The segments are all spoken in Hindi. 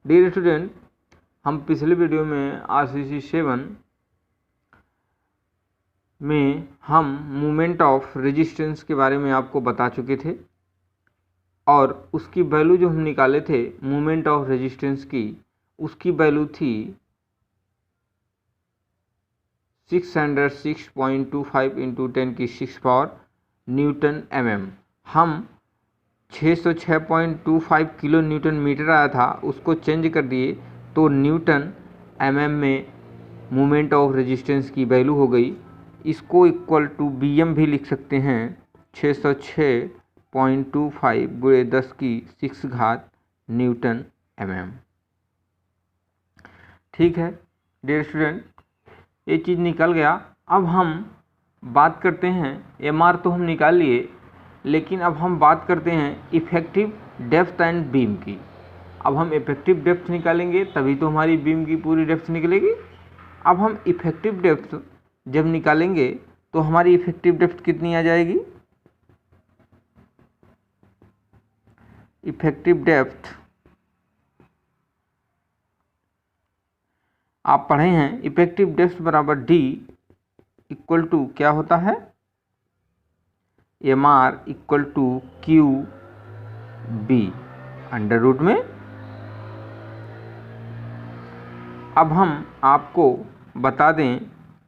डियर स्टूडेंट, हम पिछले वीडियो में RCC 7 में हम मोमेंट ऑफ रेजिस्टेंस के बारे में आपको बता चुके थे और उसकी वैल्यू जो हम निकाले थे मोमेंट ऑफ रेजिस्टेंस की, उसकी वैल्यू थी 606.25 × 10⁶ न्यूटन mm। हम 606.25 किलो न्यूटन मीटर आया था, उसको चेंज कर दिए तो न्यूटन mm में मोमेंट ऑफ रेजिस्टेंस की वैल्यू हो गई। इसको इक्वल टू bm भी लिख सकते हैं, 606.25 × 10⁶ न्यूटन mm। ठीक है डियर स्टूडेंट, ये चीज़ निकल गया। अब हम बात करते हैं, MR तो हम निकाल लिए, लेकिन अब हम बात करते हैं इफ़ेक्टिव डेप्थ एंड बीम की। अब हम इफ़ेक्टिव डेप्थ निकालेंगे तभी तो हमारी बीम की पूरी डेप्थ निकलेगी। अब हम इफ़ेक्टिव डेप्थ जब निकालेंगे तो हमारी इफ़ेक्टिव डेप्थ कितनी आ जाएगी? इफ़ेक्टिव डेप्थ आप पढ़े हैं, इफ़ेक्टिव डेप्थ बराबर D इक्वल टू क्या होता है? MR equal to QB under root में। अब हम आपको बता दें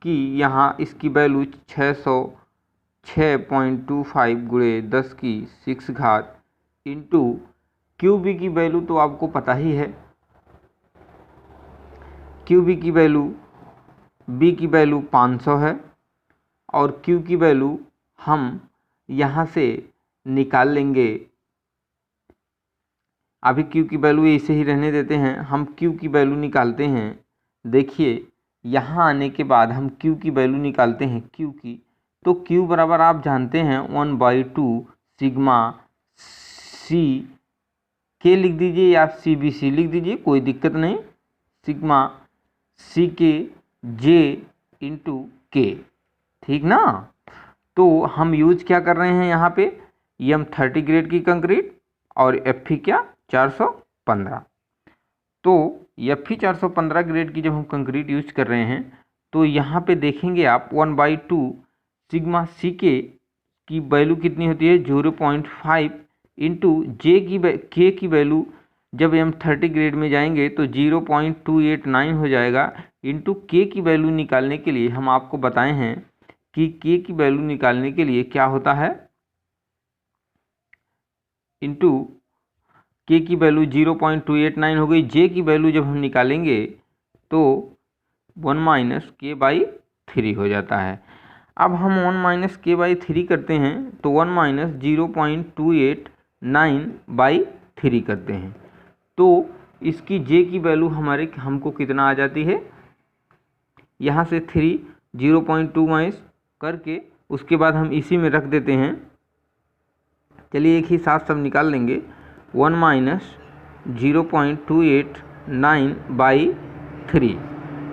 कि यहाँ इसकी वैल्यू 606.25 × 10⁶ इंटू QB की वैल्यू तो आपको पता ही है। QB की वैल्यू, B की वैल्यू 500 है और Q की वैल्यू हम यहाँ से निकाल लेंगे। अभी Q की वैल्यू ऐसे ही रहने देते हैं, हम Q की वैल्यू निकालते हैं। देखिए यहाँ आने के बाद हम Q की वैल्यू निकालते हैं Q की, तो Q बराबर आप जानते हैं 1/2 सिग्मा C के लिख दीजिए या CBC लिख दीजिए, कोई दिक्कत नहीं। सिग्मा C के J इंटू K, ठीक ना। तो हम यूज क्या कर रहे हैं यहाँ पे, M30 ग्रेड की कंक्रीट और FE क्या 415। तो FE 415 ग्रेड की जब हम कंक्रीट यूज कर रहे हैं तो यहाँ पे देखेंगे आप 1/2 सिग्मा C की वैल्यू कितनी होती है 0.5 इंटू K की वैल्यू जब M30 ग्रेड में जाएंगे तो 0.289 हो जाएगा। इंटू K की वैल्यू निकालने के लिए हम आपको बताए हैं कि K की वैल्यू निकालने के लिए क्या होता है, इंटू K की वैल्यू 0.289 हो गई। J की वैल्यू जब हम निकालेंगे तो 1 - K/3 हो जाता है। अब हम 1 - K/3 करते हैं तो 1 - 0.289/3 करते हैं, तो इसकी J की वैल्यू हमको कितना आ जाती है, यहाँ से 3 0.2 करके उसके बाद हम इसी में रख देते हैं। चलिए एक ही साथ सब निकाल लेंगे। 1 - 0.289/3,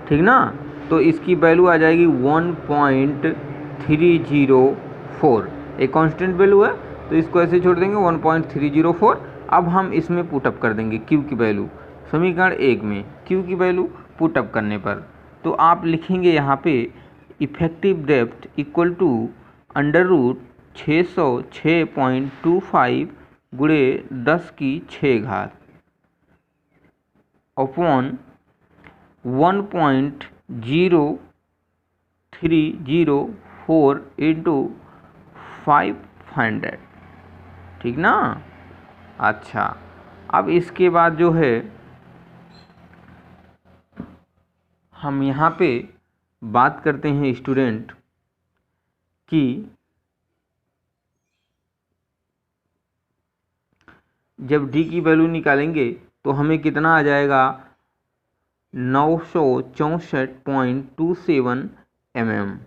ठीक ना। तो इसकी वैल्यू आ जाएगी 1.304। एक कांस्टेंट वैल्यू है तो इसको ऐसे छोड़ देंगे 1.304। अब हम इसमें पुटअप कर देंगे Q की वैल्यू, समीकरण 1 में Q की वैल्यू पुटअप करने पर तो आप लिखेंगे यहाँ पे effective depth equal to under root 606.25 × 10⁶ upon 1.0304 into 500, ठीक ना। अच्छा, अब इसके बाद जो है हम यहाँ पे बात करते हैं स्टूडेंट कि जब D की वैल्यू निकालेंगे तो हमें कितना आ जाएगा 964.27 mm।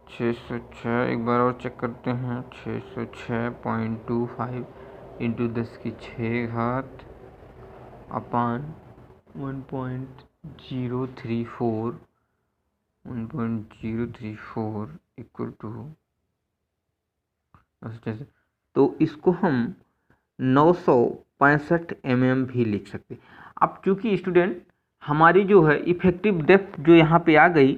606, एक बार और चेक करते हैं, 606.25 इंटू 10⁶ अपान 1.034 इक्वल टू, तो इसको हम 900 965 mm भी लिख सकते। अब चूंकि स्टूडेंट हमारी जो है इफेक्टिव डेप्थ जो यहाँ पे आ गई,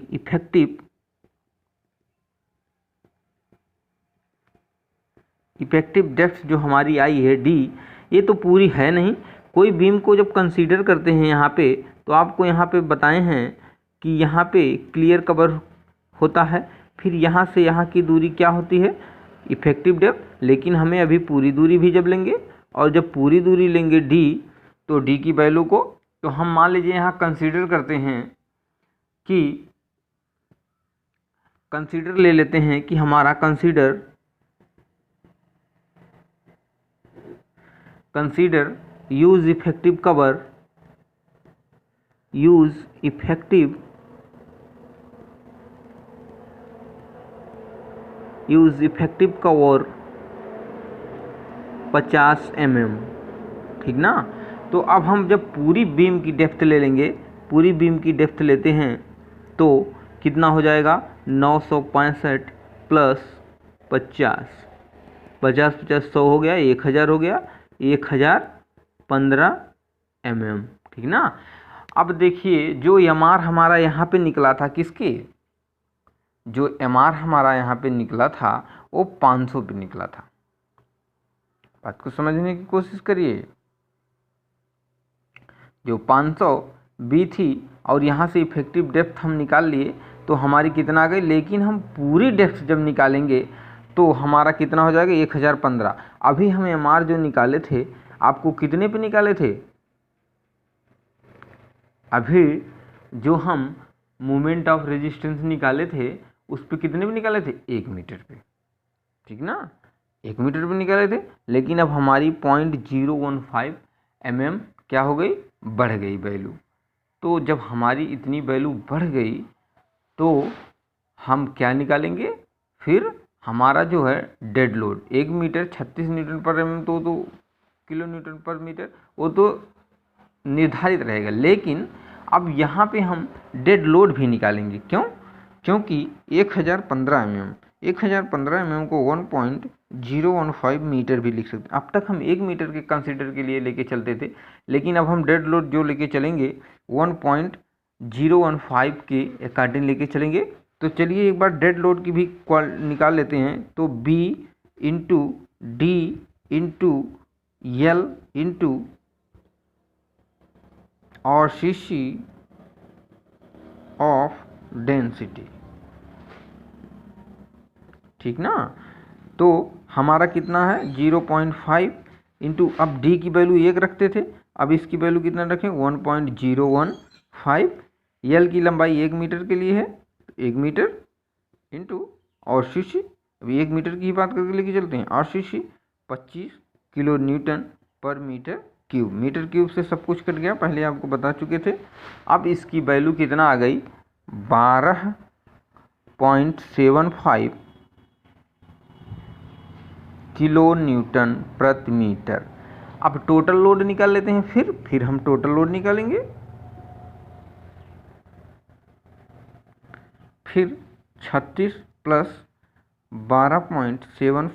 इफेक्टिव डेप्थ जो हमारी आई है डी, ये तो पूरी है नहीं। कोई बीम को जब कंसीडर करते हैं यहाँ पे, तो आपको यहाँ पे बताए हैं कि यहाँ पे क्लियर कवर होता है, फिर यहाँ से यहाँ की दूरी क्या होती है, इफेक्टिव डेप्थ। लेकिन हमें अभी पूरी दूरी भी जब लेंगे, और जब पूरी दूरी लेंगे डी, तो डी की वैल्यू को, तो हम मान लीजिए यहाँ कंसीडर करते हैं कि कंसीडर ले लेते हैं कि हमारा consider use effective cover, use effective cover 50 mm, ठीक ना। तो अब हम जब पूरी बीम की डेप्थ ले लेंगे, पूरी बीम की डेप्थ लेते हैं तो कितना हो जाएगा, 965 प्लस 50, 50 50 100 हो गया, 1000 हो गया, 1015 mm, ठीक ना। अब देखिए जो MR हमारा यहाँ पे निकला था, किसके, जो MR हमारा यहाँ पे निकला था वो 500 पे निकला था। बात को समझने की कोशिश करिए। जो 500 बी थी और यहाँ से इफेक्टिव डेप्थ हम निकाल लिए तो हमारी कितना आ गई, लेकिन हम पूरी डेप्थ जब निकालेंगे तो हमारा कितना हो जाएगा, 1015। अभी हम MR जो निकाले थे, आपको कितने पे निकाले थे, अभी जो हम मोमेंट ऑफ रेजिस्टेंस निकाले थे उस पे कितने पे निकाले थे, 1 मीटर पे, ठीक ना, 1 मीटर पे निकाले थे। लेकिन अब हमारी 0.015 mm क्या हो गई, बढ़ गई वैल्यू। तो जब हमारी इतनी वैल्यू बढ़ गई तो हम क्या निकालेंगे, फिर हमारा जो है डेड लोड 1 मीटर 36 न्यूटन पर mm, तो किलो न्यूटन पर मीटर, वो तो निर्धारित रहेगा। लेकिन अब यहाँ पे हम डेड लोड भी निकालेंगे, क्यों, क्योंकि 1015 mm को 1.015 मीटर भी लिख सकते हैं। अब तक हम 1 मीटर के कंसीडर के लिए लेके चलते थे, लेकिन अब हम डेड लोड जो लेके चलेंगे 1.015 के अकॉर्डिंग लेके चलेंगे। तो चलिए एक बार डेड लोड की भी निकाल लेते हैं। तो B into D into L into और CC ऑफ डेंसिटी, ठीक ना। तो हमारा कितना है, 0.5 इंटू, अब डी की वैल्यू 1 रखते थे, अब इसकी वैल्यू कितना रखें, 1.015। एल की लंबाई 1 मीटर के लिए है, 1 मीटर इंटू और CC, अभी 1 मीटर की ही बात करके लेके चलते हैं, और CC 25 किलो न्यूटन पर मीटर क्यूब। मीटर क्यूब से सब कुछ कट गया, पहले आपको बता चुके थे। अब इसकी वैल्यू कितना आ गई, 12.75 किलो न्यूटन प्रति मीटर। अब टोटल लोड निकाल लेते हैं, फिर हम टोटल लोड निकालेंगे। फिर 36 प्लस 12.75